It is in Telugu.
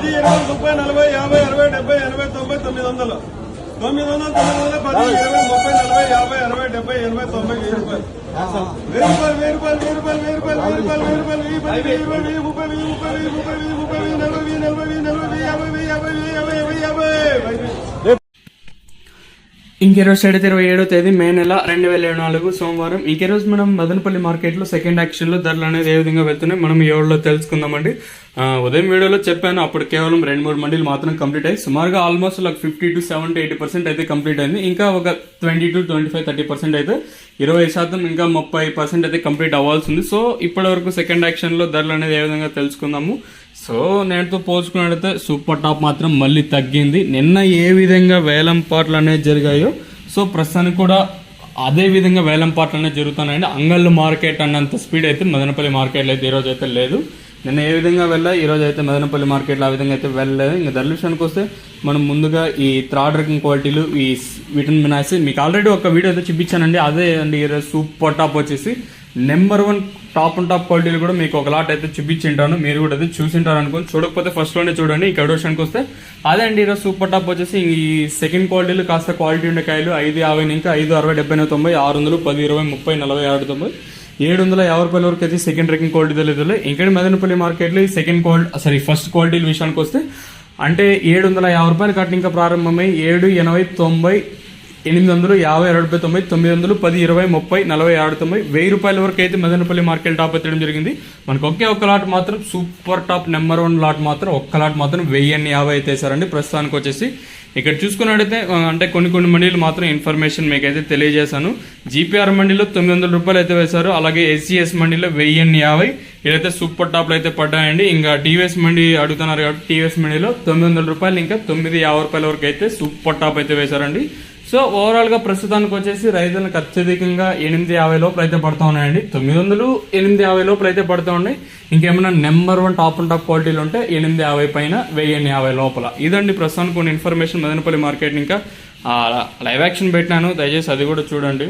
10, 20, 30, 40, 50, 60, 70, 80, 90, 900, 900, 10, 20, 30, 40, 50, 60, 70, 80, 90, 1000 రూపాయలు. ఇంకే రోజు 27వ తేదీ మే నెల 2024 సోమవారం. ఇంకే రోజు మనం మదనపల్లి మార్కెట్ లో సెకండ్ యాక్షన్ లో ధరలు అనేది ఏ విధంగా వెళ్తున్నాయి మనం ఈ ఎవరిలో తెలుసుకుందామండి. ఉదయం వీడియోలో చెప్పాను, అప్పుడు కేవలం 2-3 మండీలు మాత్రం కంప్లీట్ అయ్యి సుమారుగా ఆల్మోస్ట్ 50 to 70-80% అయితే కంప్లీట్ అయింది. ఇంకా ఒక 20 to 25-30% అయితే 20% ఇంకా 30% అయితే కంప్లీట్ అవ్వాల్సి ఉంది. సో ఇప్పటి వరకు సెకండ్ యాక్షన్ లో ధరలు అనేది ఏ విధంగా తెలుసుకుందాము. సో నేటితో పోల్చుకున్నట్లయితే సూపర్ టాప్ మాత్రం మళ్ళీ తగ్గింది. నిన్న ఏ విధంగా వేలం పాటలు అనేది జరిగాయో సో ప్రస్తుతానికి కూడా అదే విధంగా వేలం పాటలు అనేది జరుగుతున్నాయండి. అంగళ్ళు మార్కెట్ అన్నంత స్పీడ్ అయితే మదనపల్లి మార్కెట్లో అయితే ఈరోజు అయితే లేదు. నిన్న ఏ విధంగా వెళ్ళా ఈరోజు అయితే మదనపల్లి మార్కెట్లో ఆ విధంగా అయితే వెళ్ళలేదు. ఇంకా ధరల విషయానికి వస్తే మనం ముందుగా ఈ థర్డ్ రకం క్వాలిటీలు వీటిని మినాసి మీకు ఆల్రెడీ ఒక వీడియో అయితే చూపించానండి. అదే అండి ఈరోజు సూపర్ టాప్ వచ్చేసి నెంబర్ 1 టాప్ అండ్ టాప్ క్వాలిటీలు కూడా మీకు ఒక లాట్ అయితే చూపించింటాను, మీరు కూడా అయితే చూసింటారు అనుకోని. చూడకపోతే ఫస్ట్ లోనే చూడండి. ఈ విషయానికి వస్తే అదే అండి ఈరోజు సూపర్ టాప్ వచ్చేసి ఈ సెకండ్ క్వాలిటీలు కాస్త క్వాలిటీ ఉండే కాయలు 550 ఇంకా 5, 60, 70, 90, 600, 10, 20, 30, 40, 60, 750 రూపాయల వరకు అయితే సెకండ్ రకం క్వాలిటీ తెలియదు. ఇంకా మదనపల్లి మార్కెట్లో ఈ సెకండ్ క్వాలిటీ ఫస్ట్ క్వాలిటీల విషయానికి వస్తే అంటే 750 రూపాయలు కట్టిన ఇంకా ప్రారంభమై 7, 80, 90, 800, 50, 60, 90, 900, 10, 20, 30, 40, 60, 1000 రూపాయల వరకు అయితే మదనపల్లి మార్కెట్ టాప్ ఎత్తడం జరిగింది. మనకు ఒక్క లాట్ మాత్రం సూపర్ టాప్ నెంబర్ 1 లాట్ మాత్రం ఒక్క లాట్ మాత్రం 1050 అయితే వేసారండి. ప్రస్తుతానికి వచ్చేసి ఇక్కడ చూసుకున్నట్టయితే అంటే కొన్ని మండీలు మాత్రం ఇన్ఫర్మేషన్ మీకైతే తెలియజేశాను. జీపీఆర్ మండీలో 900 రూపాయలు అయితే వేశారు. అలాగే ఎస్సీఎస్ మండీలో 1050 ఇదైతే సూపర్ టాప్లు అయితే పడ్డాయండి. ఇంకా టీవీఎస్ మండీ అడుగుతున్నారు కాబట్టి టీవీఎస్ మండీలో 900 రూపాయలు ఇంకా 950 రూపాయల వరకు అయితే సూపర్ టాప్ అయితే వేశారండి. సో ఓవరాల్ గా ప్రస్తుతానికి వచ్చేసి రైతులకు అత్యధికంగా 850 లోపల అయితే పడుతూ ఉన్నాయండి. 900, 850 లోపల అయితే పడుతూ ఉన్నాయి. ఇంకేమైనా నెంబర్ 1 టాప్ అండ్ టాప్ క్వాలిటీలు ఉంటే 850 పైన 1050 లోపల. ఇదండి ప్రస్తుతానికి కొన్ని ఇన్ఫర్మేషన్ మదనపల్లి మార్కెట్. ఇంకా లైవ్ యాక్షన్ పెట్టినాను, దయచేసి అది కూడా చూడండి.